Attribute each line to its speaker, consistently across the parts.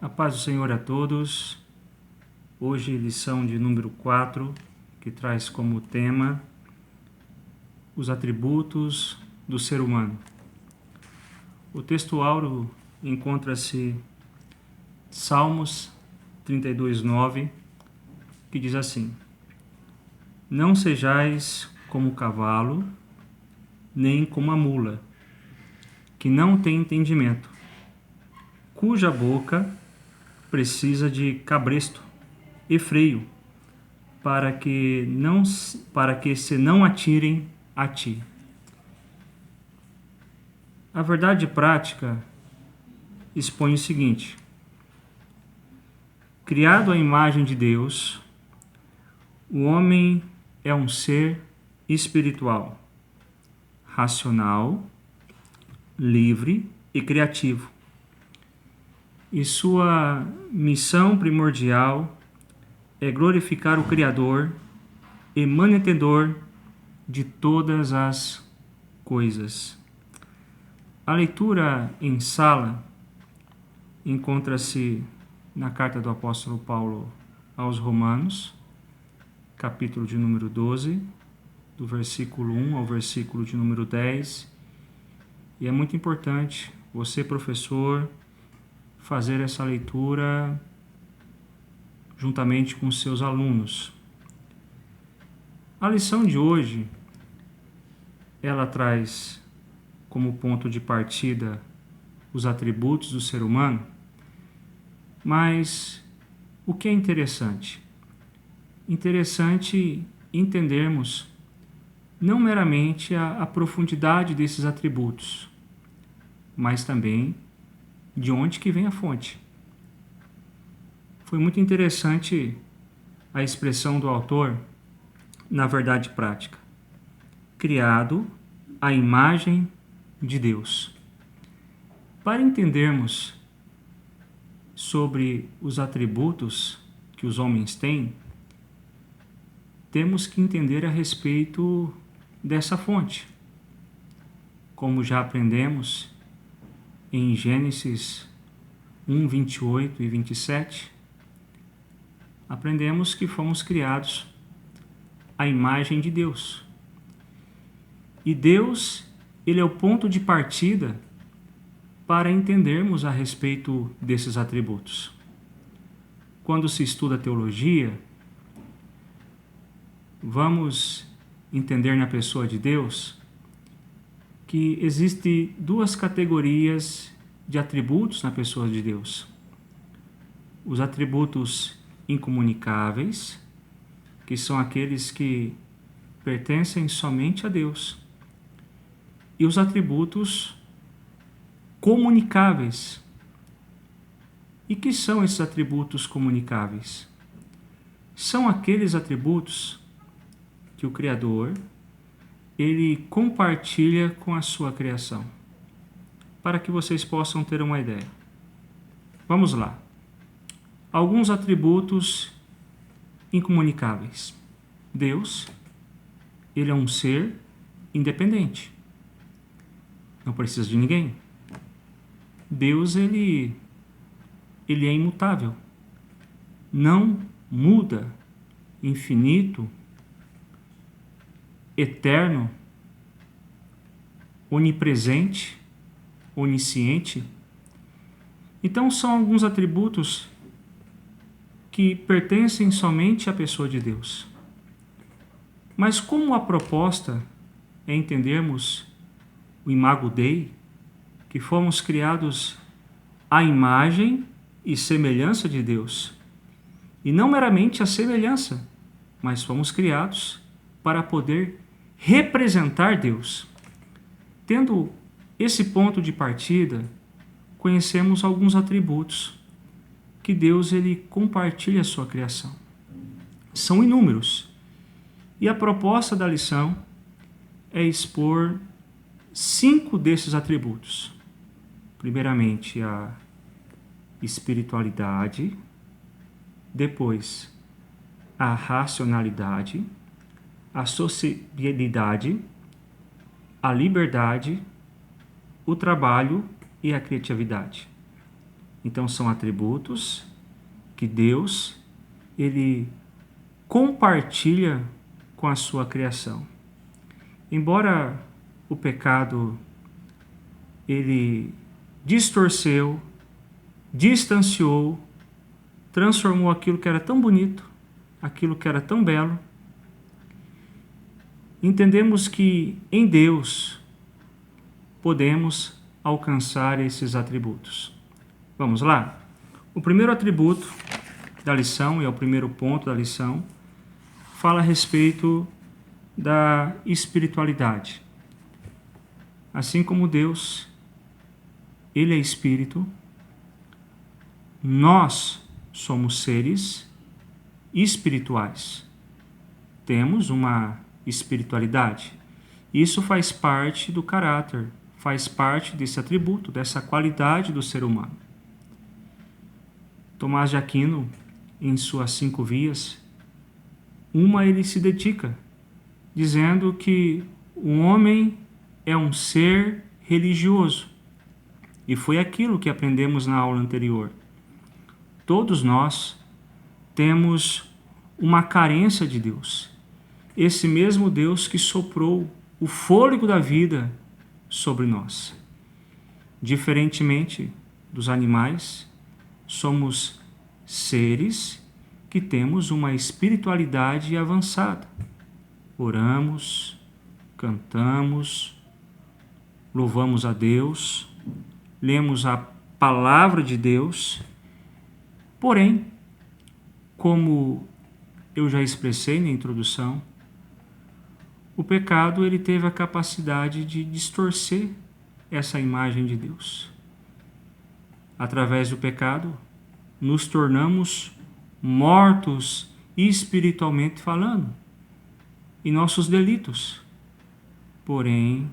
Speaker 1: A paz do Senhor a todos. Hoje, lição de número 4, que traz como tema os atributos do ser humano. O texto áureo encontra-se Salmos 32:9, que diz assim: Não sejais como o cavalo, nem como a mula, que não tem entendimento, cuja boca precisa de cabresto e freio, para que se não atirem a ti. A verdade prática expõe o seguinte: criado à imagem de Deus, o homem é um ser espiritual, racional, livre e criativo. E sua missão primordial é glorificar o Criador e mantenedor de todas as coisas. A leitura em sala encontra-se na carta do apóstolo Paulo aos Romanos, capítulo de número 12, do versículo 1 ao versículo de número 10. E é muito importante você, professor, fazer essa leitura juntamente com seus alunos. A lição de hoje, ela traz como ponto de partida os atributos do ser humano, mas o que é interessante? Interessante entendermos não meramente a profundidade desses atributos, mas também de onde que vem a fonte. Foi muito interessante a expressão do autor na verdade prática. Criado à imagem de Deus. Para entendermos sobre os atributos que os homens têm, temos que entender a respeito dessa fonte. Como já aprendemos em Gênesis 1, 28 e 27, aprendemos que fomos criados à imagem de Deus. E Deus, ele é o ponto de partida para entendermos a respeito desses atributos. Quando se estuda teologia, vamos entender na pessoa de Deus que existem duas categorias de atributos na pessoa de Deus. Os atributos incomunicáveis, que são aqueles que pertencem somente a Deus, e os atributos comunicáveis. E que são esses atributos comunicáveis? São aqueles atributos que o Criador ele compartilha com a sua criação, para que vocês possam ter uma ideia. Vamos lá. Alguns atributos incomunicáveis. Deus, ele é um ser independente. Não precisa de ninguém. Deus, ele é imutável. Não muda, infinito, eterno, onipresente, onisciente. Então são alguns atributos que pertencem somente à pessoa de Deus. Mas como a proposta é entendermos o imago Dei, que fomos criados à imagem e semelhança de Deus, e não meramente a semelhança, mas fomos criados para poder representar Deus. Tendo esse ponto de partida, conhecemos alguns atributos que Deus ele compartilha a sua criação. São inúmeros. E a proposta da lição é expor 5 desses atributos. Primeiramente, a espiritualidade, depois a racionalidade, a sociabilidade, a liberdade, o trabalho e a criatividade. Então são atributos que Deus ele compartilha com a sua criação. Embora o pecado ele distorceu, distanciou, transformou aquilo que era tão bonito, aquilo que era tão belo, entendemos que em Deus podemos alcançar esses atributos. Vamos lá? O primeiro atributo da lição, e é o primeiro ponto da lição, fala a respeito da espiritualidade. Assim como Deus, Ele é espírito, nós somos seres espirituais. Temos uma espiritualidade. Isso faz parte do caráter, faz parte desse atributo, dessa qualidade do ser humano. Tomás de Aquino, em suas 5 vias, ele se dedica, dizendo que o homem é um ser religioso. E foi aquilo que aprendemos na aula anterior. Todos nós temos uma carência de Deus. Esse mesmo Deus que soprou o fôlego da vida sobre nós. Diferentemente dos animais, somos seres que temos uma espiritualidade avançada. Oramos, cantamos, louvamos a Deus, lemos a palavra de Deus. Porém, como eu já expressei na introdução, o pecado ele teve a capacidade de distorcer essa imagem de Deus. Através do pecado, nos tornamos mortos espiritualmente falando, em nossos delitos. Porém,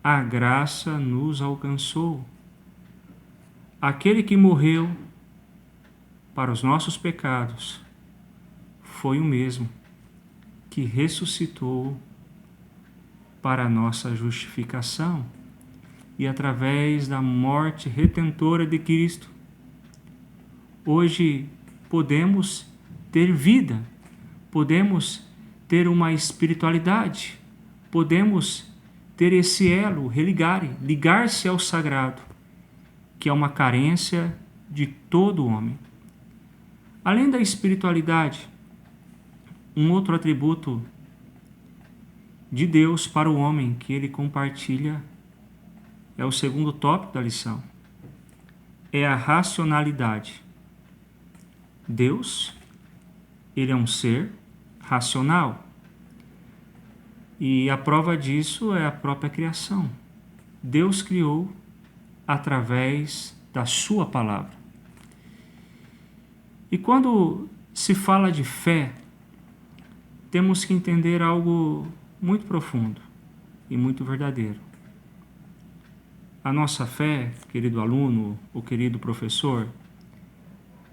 Speaker 1: a graça nos alcançou. Aquele que morreu para os nossos pecados foi o mesmo que ressuscitou para a nossa justificação. E através da morte redentora de Cristo, hoje podemos ter vida, podemos ter uma espiritualidade, podemos ter esse elo, ligar-se ao sagrado, que é uma carência de todo homem. Além da espiritualidade, um outro atributo de Deus para o homem que ele compartilha é o segundo tópico da lição. É a racionalidade. Deus, ele é um ser racional. E a prova disso é a própria criação. Deus criou através da sua palavra. E quando se fala de fé, temos que entender algo muito profundo e muito verdadeiro. A nossa fé, querido aluno ou querido professor,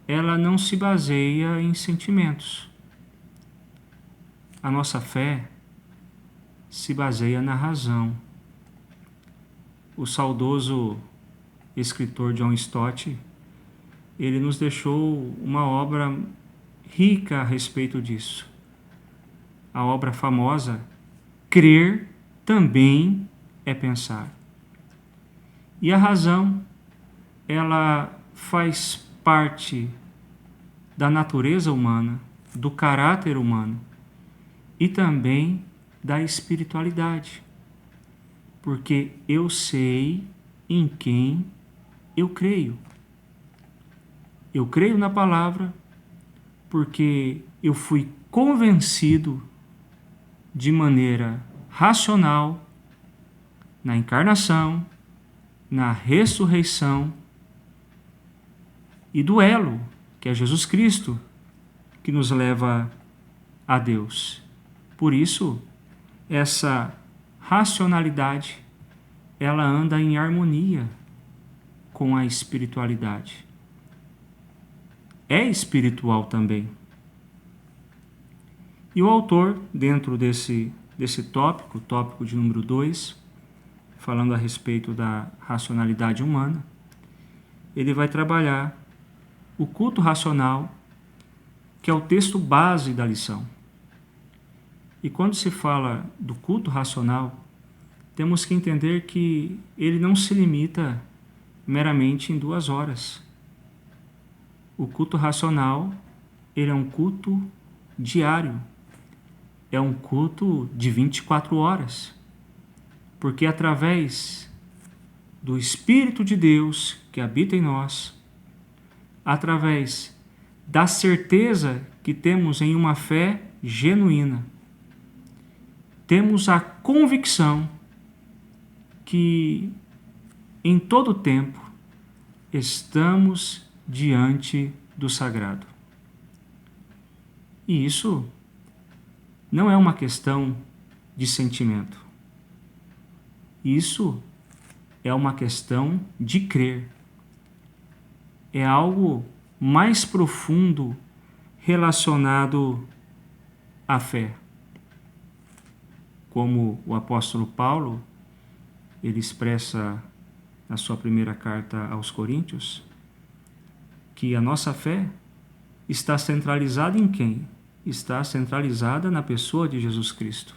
Speaker 1: ela não se baseia em sentimentos. A nossa fé se baseia na razão. O saudoso escritor John Stott, ele nos deixou uma obra rica a respeito disso. A obra famosa, Crer também é pensar. E a razão, ela faz parte da natureza humana, do caráter humano e também da espiritualidade. Porque eu sei em quem eu creio. Eu creio na palavra porque eu fui convencido de maneira racional na encarnação, na ressurreição e do elo, que é Jesus Cristo, que nos leva a Deus. Por isso, essa racionalidade, ela anda em harmonia com a espiritualidade. É espiritual também. E o autor, dentro desse tópico, tópico de número 2, falando a respeito da racionalidade humana, ele vai trabalhar o culto racional, que é o texto base da lição. E quando se fala do culto racional, temos que entender que ele não se limita meramente em 2 horas. O culto racional, ele é um culto diário. É um culto de 24 horas. Porque através do Espírito de Deus que habita em nós, através da certeza que temos em uma fé genuína, temos a convicção que em todo tempo estamos diante do sagrado. E isso não é uma questão de sentimento. Isso é uma questão de crer. É algo mais profundo relacionado à fé. Como o apóstolo Paulo, ele expressa na sua primeira carta aos Coríntios, que a nossa fé está centralizada em quem? Está centralizada na pessoa de Jesus Cristo.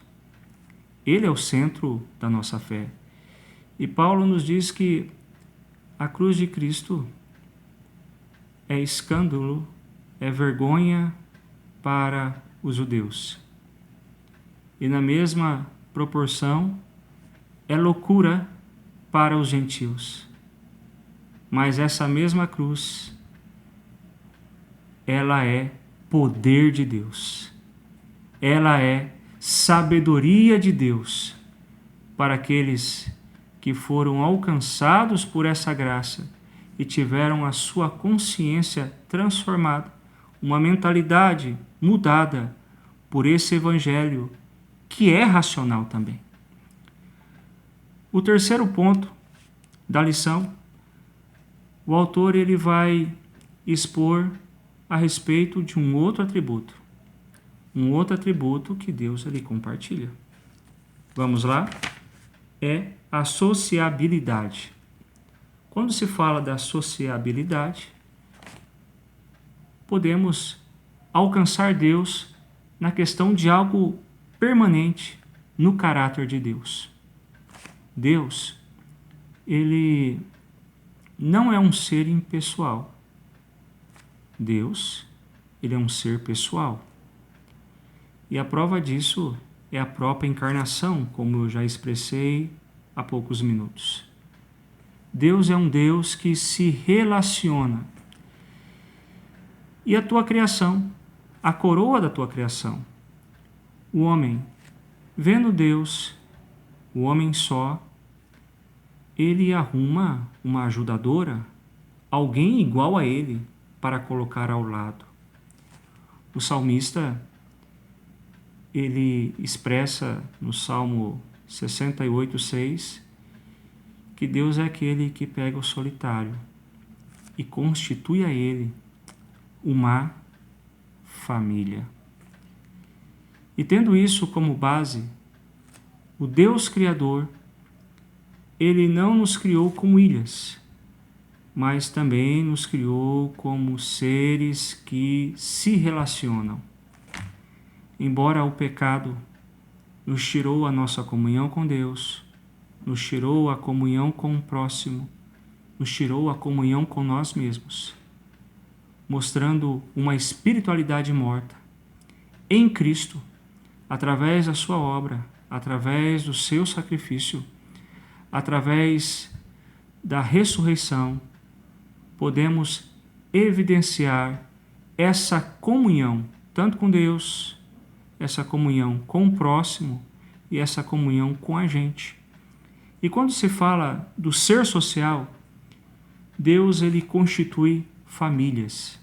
Speaker 1: Ele é o centro da nossa fé. E Paulo nos diz que a cruz de Cristo é escândalo, é vergonha para os judeus. E na mesma proporção, é loucura para os gentios. Mas essa mesma cruz, ela é poder de Deus. Ela é sabedoria de Deus para aqueles que foram alcançados por essa graça e tiveram a sua consciência transformada, uma mentalidade mudada por esse evangelho que é racional também. O terceiro ponto da lição, o autor ele vai expor a respeito de um outro atributo que Deus ele compartilha. Vamos lá? É a sociabilidade. Quando se fala da sociabilidade, podemos alcançar Deus na questão de algo permanente no caráter de Deus. Deus, ele não é um ser impessoal. Deus, ele é um ser pessoal. E a prova disso é a própria encarnação, como eu já expressei há poucos minutos. Deus é um Deus que se relaciona. E a tua criação, a coroa da tua criação, o homem, vendo Deus, o homem só, ele arruma uma ajudadora, alguém igual a ele, para colocar ao lado. O salmista, ele expressa no Salmo 68:6 que Deus é aquele que pega o solitário e constitui a ele uma família. E tendo isso como base, o Deus Criador, ele não nos criou como ilhas, mas também nos criou como seres que se relacionam. Embora o pecado nos tirou a nossa comunhão com Deus, nos tirou a comunhão com o próximo, nos tirou a comunhão com nós mesmos, mostrando uma espiritualidade morta. Em Cristo, através da sua obra, através do seu sacrifício, através da ressurreição, podemos evidenciar essa comunhão, tanto com Deus, essa comunhão com o próximo e essa comunhão com a gente. E quando se fala do ser social, Deus ele constitui famílias.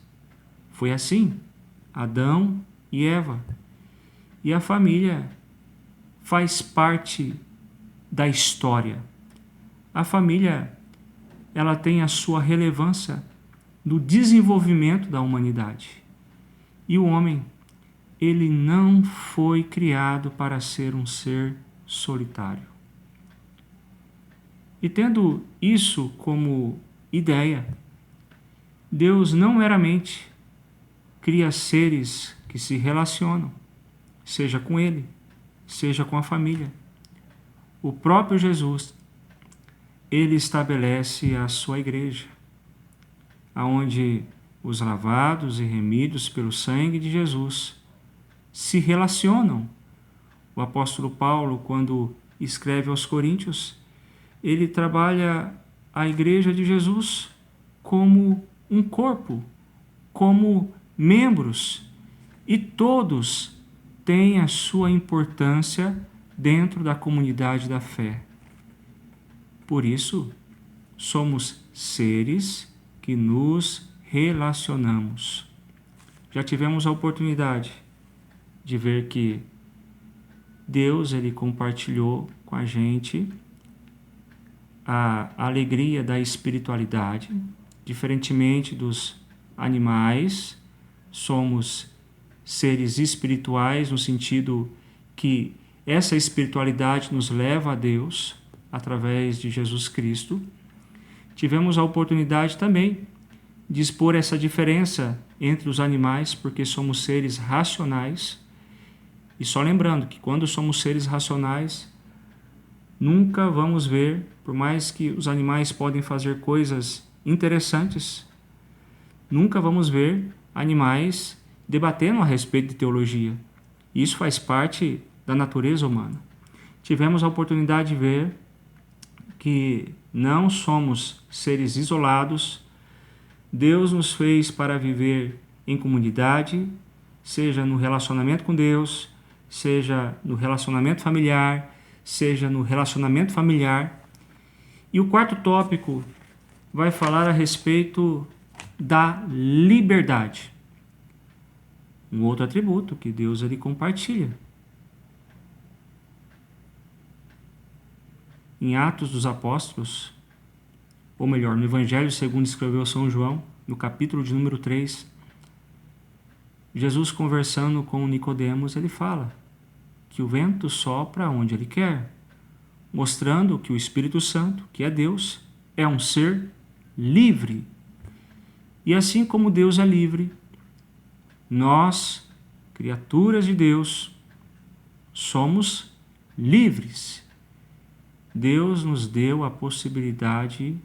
Speaker 1: Foi assim, Adão e Eva. E a família faz parte da história. A família, ela tem a sua relevância no desenvolvimento da humanidade. E o homem, ele não foi criado para ser um ser solitário. E tendo isso como ideia, Deus não meramente cria seres que se relacionam, seja com Ele, seja com a família. O próprio Jesus, Ele estabelece a sua igreja, aonde os lavados e remidos pelo sangue de Jesus se relacionam. O apóstolo Paulo, quando escreve aos Coríntios, ele trabalha a igreja de Jesus como um corpo, como membros, e todos têm a sua importância dentro da comunidade da fé. Por isso, somos seres que nos relacionamos. Já tivemos a oportunidade de ver que Deus, Ele compartilhou com a gente a alegria da espiritualidade. Diferentemente dos animais, somos seres espirituais no sentido que essa espiritualidade nos leva a Deus através de Jesus Cristo. Tivemos a oportunidade também de expor essa diferença entre os animais, porque somos seres racionais. E só lembrando que quando somos seres racionais, nunca vamos ver, por mais que os animais podem fazer coisas interessantes, nunca vamos ver animais debatendo a respeito de teologia. Isso faz parte da natureza humana. Tivemos a oportunidade de ver que não somos seres isolados. Deus nos fez para viver em comunidade, seja no relacionamento com Deus, seja no relacionamento familiar, seja no relacionamento familiar. E o quarto tópico vai falar a respeito da liberdade. Um outro atributo que Deus ele compartilha. Em Atos dos Apóstolos, ou melhor, no Evangelho segundo escreveu São João, no capítulo de número 3, Jesus conversando com Nicodemos, ele fala que o vento sopra onde ele quer, mostrando que o Espírito Santo, que é Deus, é um ser livre. E assim como Deus é livre, nós, criaturas de Deus, somos livres. Deus nos deu a possibilidade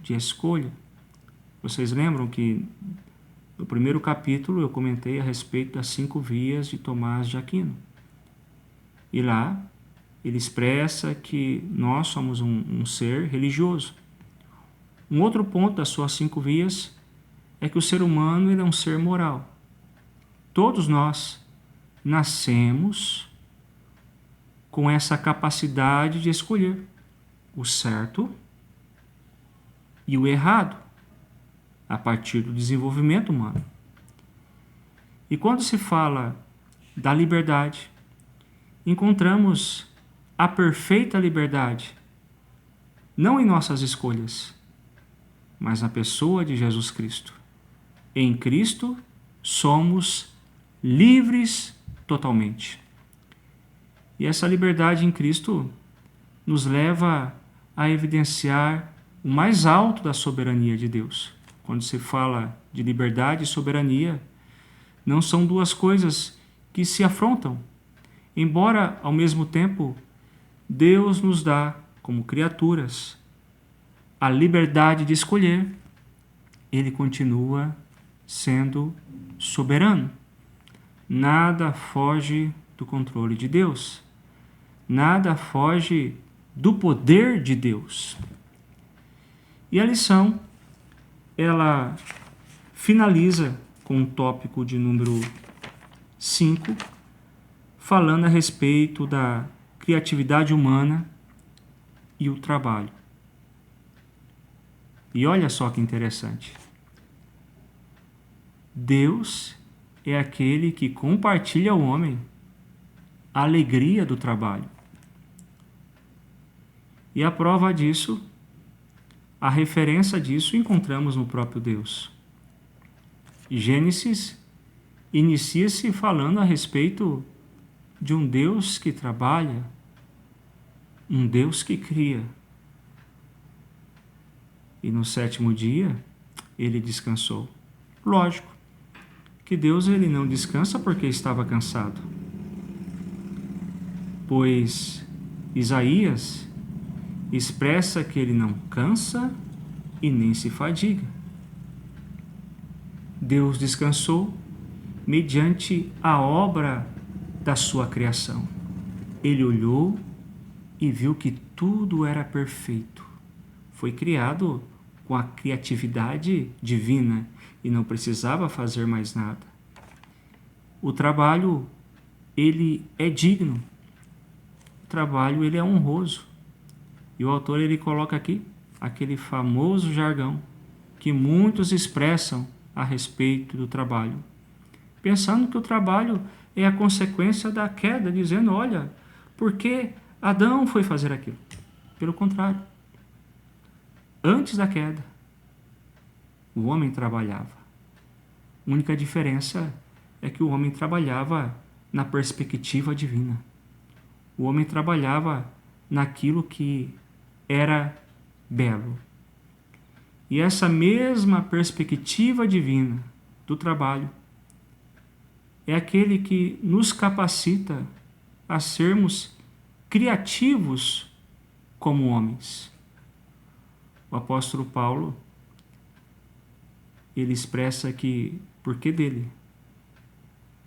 Speaker 1: de escolha. Vocês lembram que no primeiro capítulo eu comentei a respeito das 5 vias de Tomás de Aquino. E lá ele expressa que nós somos um ser religioso. Um outro ponto das suas 5 vias é que o ser humano ele é um ser moral. Todos nós nascemos com essa capacidade de escolher o certo e o errado a partir do desenvolvimento humano. E quando se fala da liberdade, encontramos a perfeita liberdade, não em nossas escolhas, mas na pessoa de Jesus Cristo. Em Cristo somos livres totalmente. E essa liberdade em Cristo nos leva a evidenciar o mais alto da soberania de Deus. Quando se fala de liberdade e soberania, não são duas coisas que se afrontam. Embora, ao mesmo tempo, Deus nos dá, como criaturas, a liberdade de escolher, Ele continua sendo soberano. Nada foge do controle de Deus. Nada foge do poder de Deus. E a lição, ela finaliza com o tópico de número 5, falando a respeito da criatividade humana e o trabalho. E olha só que interessante. Deus é aquele que compartilha ao homem a alegria do trabalho. E a prova disso, a referência disso, encontramos no próprio Deus. Gênesis inicia-se falando a respeito de um Deus que trabalha, um Deus que cria. E no 7º dia, ele descansou. Lógico que Deus ele não descansa porque estava cansado, pois Isaías expressa que ele não cansa e nem se fadiga. Deus descansou mediante a obra da sua criação. Ele olhou e viu que tudo era perfeito. Foi criado com a criatividade divina e não precisava fazer mais nada. O trabalho, ele é digno. O trabalho, ele é honroso. E o autor, ele coloca aqui aquele famoso jargão que muitos expressam a respeito do trabalho, pensando que o trabalho é a consequência da queda, dizendo, olha, por que Adão foi fazer aquilo? Pelo contrário, antes da queda, o homem trabalhava. A única diferença é que o homem trabalhava na perspectiva divina. O homem trabalhava naquilo que era belo. E essa mesma perspectiva divina do trabalho é aquele que nos capacita a sermos criativos como homens. O apóstolo Paulo, ele expressa que, porque dele,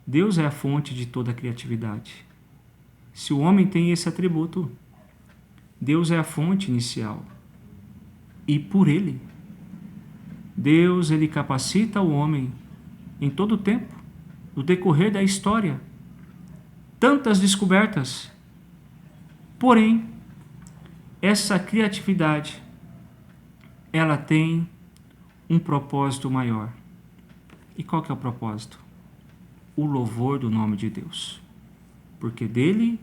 Speaker 1: Deus é a fonte de toda a criatividade. Se o homem tem esse atributo, Deus é a fonte inicial. E por ele, Deus ele capacita o homem em todo o tempo, no decorrer da história. Tantas descobertas. Porém, essa criatividade, ela tem um propósito maior. E qual que é o propósito? O louvor do nome de Deus. Porque dele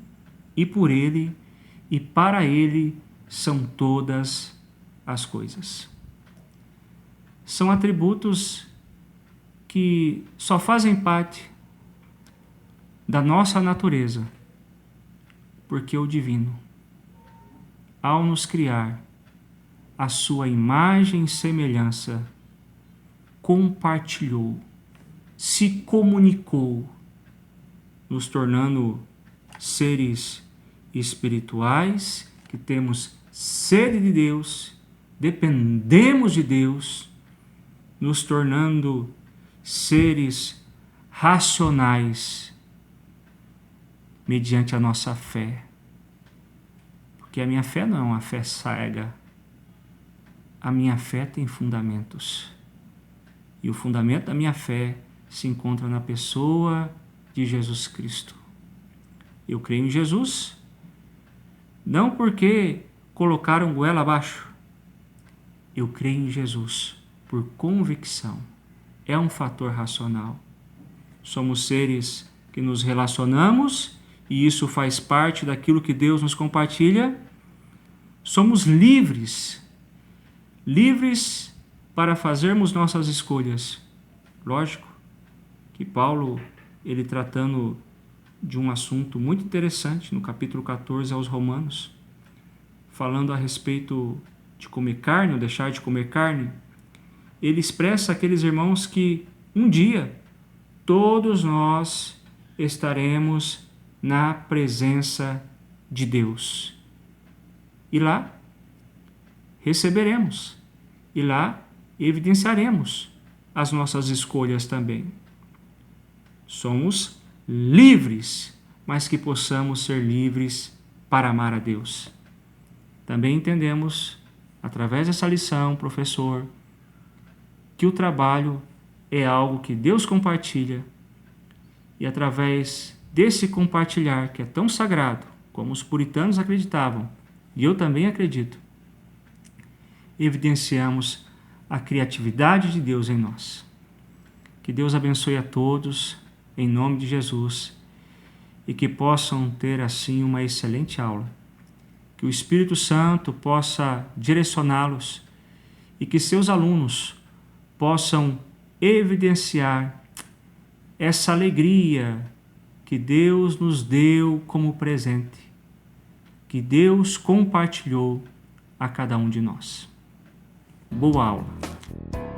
Speaker 1: e por ele e para ele são todas as coisas. São atributos que só fazem parte da nossa natureza, porque o divino, ao nos criar a sua imagem e semelhança, compartilhou, se comunicou, nos tornando seres espirituais, que temos sede de Deus, dependemos de Deus, nos tornando seres racionais mediante a nossa fé. Porque a minha fé não é uma fé cega. A minha fé tem fundamentos. E o fundamento da minha fé se encontra na pessoa de Jesus Cristo. Eu creio em Jesus, não porque colocaram goela abaixo. Eu creio em Jesus por convicção. É um fator racional. Somos seres que nos relacionamos e isso faz parte daquilo que Deus nos compartilha. Somos livres. Livres para fazermos nossas escolhas. Lógico que Paulo, ele tratando de um assunto muito interessante no capítulo 14 aos Romanos, falando a respeito de comer carne ou deixar de comer carne, ele expressa aqueles irmãos que um dia todos nós estaremos na presença de Deus. E lá receberemos, e lá evidenciaremos as nossas escolhas também. Somos livres, mas que possamos ser livres para amar a Deus. Também entendemos, através dessa lição, professor, que o trabalho é algo que Deus compartilha e através desse compartilhar que é tão sagrado, como os puritanos acreditavam, e eu também acredito, evidenciamos a criatividade de Deus em nós. Que Deus abençoe a todos, em nome de Jesus, e que possam ter assim uma excelente aula. Que o Espírito Santo possa direcioná-los e que seus alunos possam evidenciar essa alegria que Deus nos deu como presente, que Deus compartilhou a cada um de nós. Boa aula!